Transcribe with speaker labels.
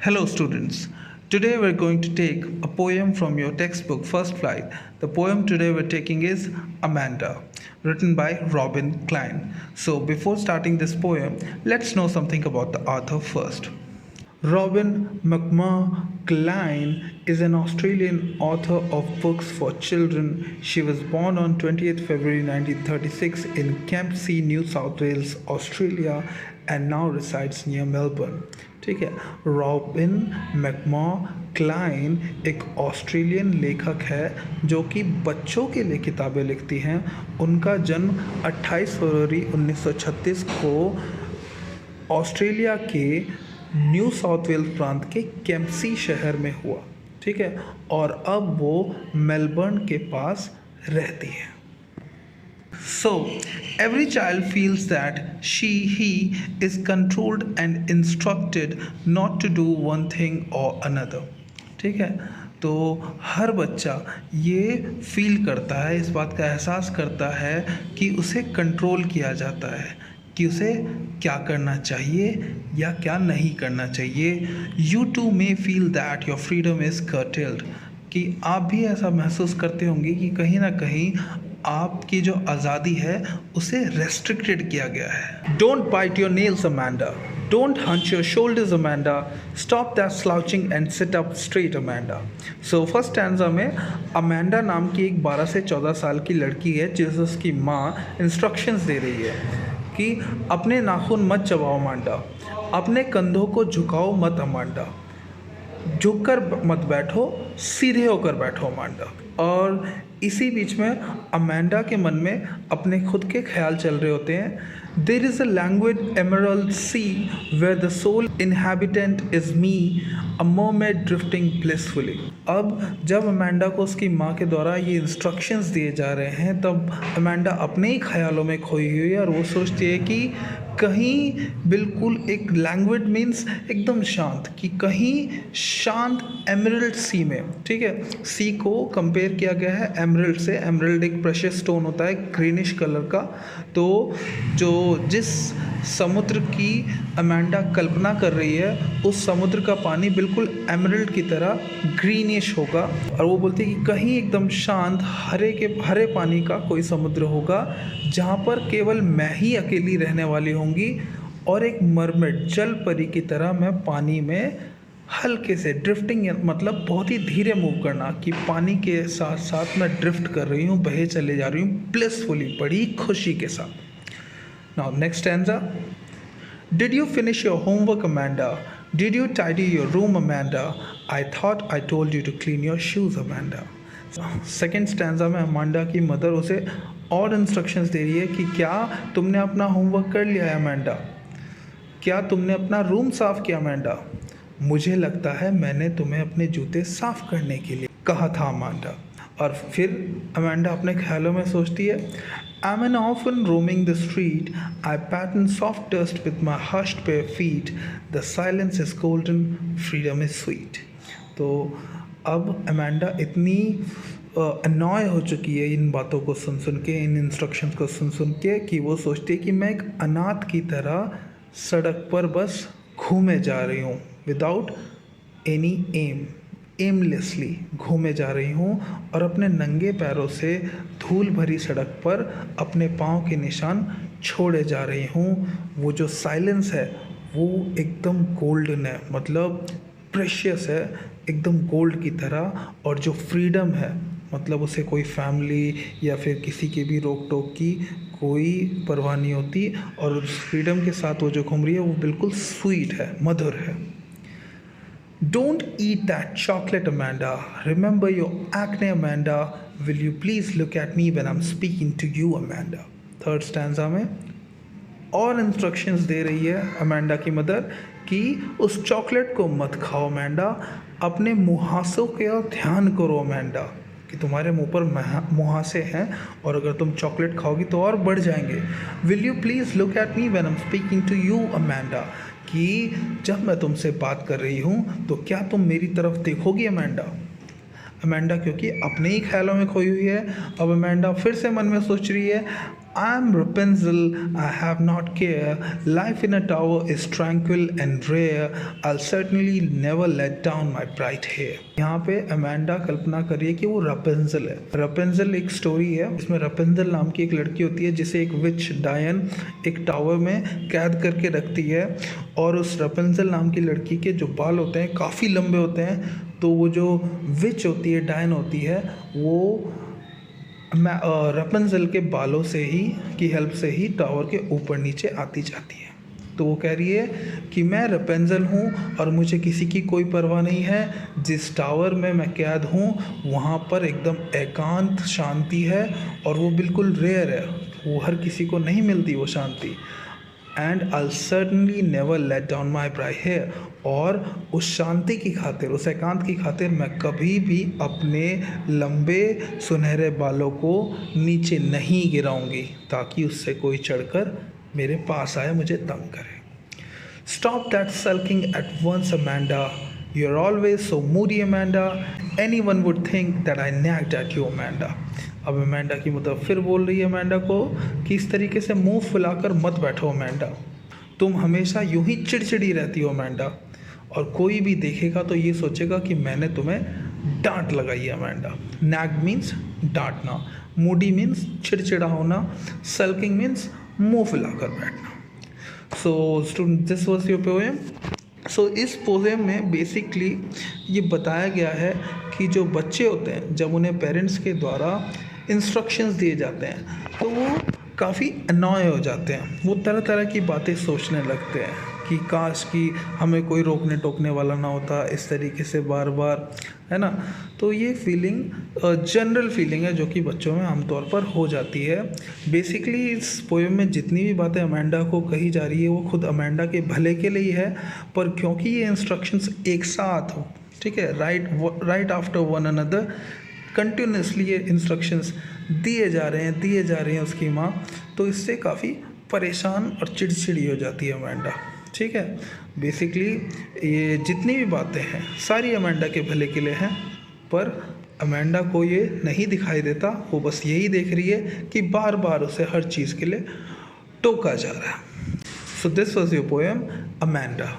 Speaker 1: Hello, students. Today we're going to take a poem from your textbook First Flight. The poem today we're taking is Amanda, written by Robin Klein. So, before starting this poem, let's know something about the author first. Robin McMahon Klein is an Australian author of books for children. She was born on 20th February 1936 in Campsie, New South Wales, Australia and now resides near Melbourne. ठीक है, robin मैकमॉ Kline एक Australian लेखक है जो कि बच्चों के लिए किताबें लिखती हैं। उनका जन्म 28 फरवरी 1936 को ऑस्ट्रेलिया के न्यू साउथ वेल्स प्रांत के कैम्पसी शहर में हुआ। ठीक है, और अब वो मेलबर्न के पास रहती है। So, every child feels that he is controlled and instructed not to do one thing or another. ठीक है, तो हर बच्चा ये फील करता है, इस बात का एहसास करता है कि उसे कंट्रोल किया जाता है कि उसे क्या करना चाहिए या क्या नहीं करना चाहिए। You too may feel that your freedom is curtailed. कि आप भी ऐसा महसूस करते होंगे कि कहीं ना कहीं आपकी जो आज़ादी है उसे रेस्ट्रिक्टेड किया गया है। Don't bite your nails Amanda, don't hunch your shoulders Amanda, stop that slouching and sit up straight Amanda. So first stanza में अमेंडा नाम की एक 12 से 14 साल की लड़की है जिसे उसकी माँ इंस्ट्रक्शंस दे रही है कि अपने नाखून मत चबाओ अमेंडा, अपने कंधों को झुकाओ मत अमेंडा, झुककर मत बैठो, सीधे होकर बैठो अमेंडा। और इसी बीच में अमेंडा के मन में अपने खुद के ख्याल चल रहे होते हैं। There is a language emerald sea where the sole inhabitant is me, a mermaid drifting blissfully. अब जब अमेंडा को उसकी माँ के द्वारा ये इंस्ट्रक्शंस दिए जा रहे हैं तब अमेंडा अपने ही ख्यालों में खोई हुई है और वो सोचती है कि कहीं बिल्कुल एक लैंग्वेज मीन्स एकदम शांत, कि कहीं शांत एमरल्ड सी में। ठीक है, सी को कंपेयर किया गया है एमरल्ड से। एमरल्ड एक प्रेशियस स्टोन होता है ग्रीनिश कलर का। तो जिस समुद्र की अमेंडा कल्पना कर रही है उस समुद्र का पानी बिल्कुल एमरल्ड की तरह ग्रीनिश होगा। और वो बोलती है कि कहीं एकदम शांत हरे पानी का कोई समुद्र होगा जहाँ पर केवल मैं ही अकेली रहने वाली होंगी और एक मरमेड जल परी की तरह मैं पानी में हल्के से ड्रिफ्टिंग, मतलब बहुत ही धीरे मूव करना, कि पानी के साथ साथ मैं ड्रिफ्ट कर रही हूँ, बहे चले जा रही हूँ ब्लिसफुली, बड़ी खुशी के साथ। Now next stanza. Did you finish your homework, Amanda? Did you tidy your room, Amanda? I thought I told you to clean your shoes, Amanda. Second stanza में अमांडा की मदर उसे और इंस्ट्रक्शंस दे रही है कि क्या तुमने अपना होमवर्क कर लिया है अमांडा? क्या तुमने अपना रूम साफ़ किया अमांडा? मुझे लगता है मैंने तुम्हें अपने जूते साफ़ करने के लिए कहा था अमांडा। और फिर अमांडा अपने ख्यालों में सोचती है, I'm an orphan roaming the street. I pattern soft dust with my hushed bare feet. The silence is golden, freedom is sweet. तो अब अमांडा इतनी अनॉय हो चुकी है इन बातों को सुन के, इन इंस्ट्रक्शंस को सुन के, कि वो सोचती है कि मैं एक अनाथ की तरह सड़क पर बस घूमे जा रही हूँ, विदाउट एनी एमलेसली घूमे जा रही हूँ और अपने नंगे पैरों से धूल भरी सड़क पर अपने पाँव के निशान छोड़े जा रही हूँ। वो जो साइलेंस है वो एकदम गोल्डन है, मतलब प्रेशियस है, एकदम गोल्ड की तरह। और जो फ्रीडम है, मतलब उसे कोई फैमिली या फिर किसी के भी रोक टोक की कोई परवाह नहीं होती, और उस फ्रीडम के साथ वो जो घूम रही है वो बिल्कुल स्वीट है, मधुर है। Don't eat that chocolate, Amanda. Remember your acne, Amanda. Will you please look at me when I'm speaking to you, Amanda? Third stanza में और इंस्ट्रक्शंस दे रही है अमांडा की मदर कि उस चॉकलेट को मत खाओ अमांडा, अपने मुहासों का ध्यान करो अमांडा, कि तुम्हारे मुंह पर मुहासे हैं और अगर तुम चॉकलेट खाओगी तो और बढ़ जाएंगे। Will you please look at me when I'm speaking to you, Amanda? कि जब मैं तुमसे बात कर रही हूँ तो क्या तुम मेरी तरफ देखोगी अमांडा? अमांडा क्योंकि अपने ही ख्यालों में खोई हुई है। अब अमांडा फिर से मन में सोच रही है, I am Rapunzel, I have not care. Life in a tower is tranquil and rare. I'll certainly never let down my bright hair. यहाँ पे अमेंडा कल्पना करिए कि वो रपेंजल है। रपेंजल एक स्टोरी है, इसमें रपेंजल नाम की एक लड़की होती है जिसे एक विच डायन एक टावर में कैद करके रखती है, और उस रपेंजल नाम की लड़की के जो बाल होते हैं काफ़ी लंबे होते हैं, तो वो जो विच होती है, डायन होती है, वो रपेंजल के बालों से ही की हेल्प से ही टावर के ऊपर नीचे आती जाती है। तो वो कह रही है कि मैं रपेंजल हूँ और मुझे किसी की कोई परवाह नहीं है। जिस टावर में मैं कैद हूँ वहाँ पर एकदम एकांत शांति है और वो बिल्कुल रेयर है, वो हर किसी को नहीं मिलती वो शांति। And I'll certainly never let down my bright hair, और उस शांति की खातिर, उस एकांत की खातिर मैं कभी भी अपने लंबे सुनहरे बालों को नीचे नहीं गिराऊंगी ताकि उससे कोई चढ़कर मेरे पास आए, मुझे तंग करे। Stop that sulking at once, Amanda. You're always so moody, Amanda. Anyone would think that I nagged at you, Amanda. अब अमेंडा की मतलब फिर बोल रही है अमेंडा को कि इस तरीके से मुंह फुलाकर मत बैठो अमेंडा, तुम हमेशा यूं ही चिड़चिड़ी रहती हो अमेंडा, और कोई भी देखेगा तो ये सोचेगा कि मैंने तुम्हें डांट लगाई है अमेंडा। नैग मीन्स डांटना, मूडी मीन्स चिड़चिड़ा होना, सल्किंग मीन्स मुंह फुलाकर बैठना। So student, this was your poem. So इस पोएम में बेसिकली ये बताया गया है कि जो बच्चे होते हैं जब उन्हें पेरेंट्स के द्वारा इंस्ट्रक्शंस दिए जाते हैं तो वो काफ़ी अनॉय हो जाते हैं, वो तरह तरह की बातें सोचने लगते हैं कि काश कि हमें कोई रोकने टोकने वाला ना होता इस तरीके से बार बार, है ना। तो ये फीलिंग जनरल फीलिंग है जो कि बच्चों में आमतौर पर हो जाती है। बेसिकली इस पोएम में जितनी भी बातें अमेंडा को कही जा रही है वो खुद अमेंडा के भले के लिए है, पर क्योंकि ये इंस्ट्रक्शंस एक साथ हो, ठीक है, right after one another continuously ये इंस्ट्रक्शंस दिए जा रहे हैं उसकी माँ, तो इससे काफ़ी परेशान और चिड़चिड़ी हो जाती है अमेंडा, ठीक है। बेसिकली ये जितनी भी बातें हैं सारी अमेंडा के भले के लिए हैं, पर अमेंडा को ये नहीं दिखाई देता, वो बस यही देख रही है कि बार बार उसे हर चीज़ के लिए टोका जा रहा है। So this was your poem Amanda.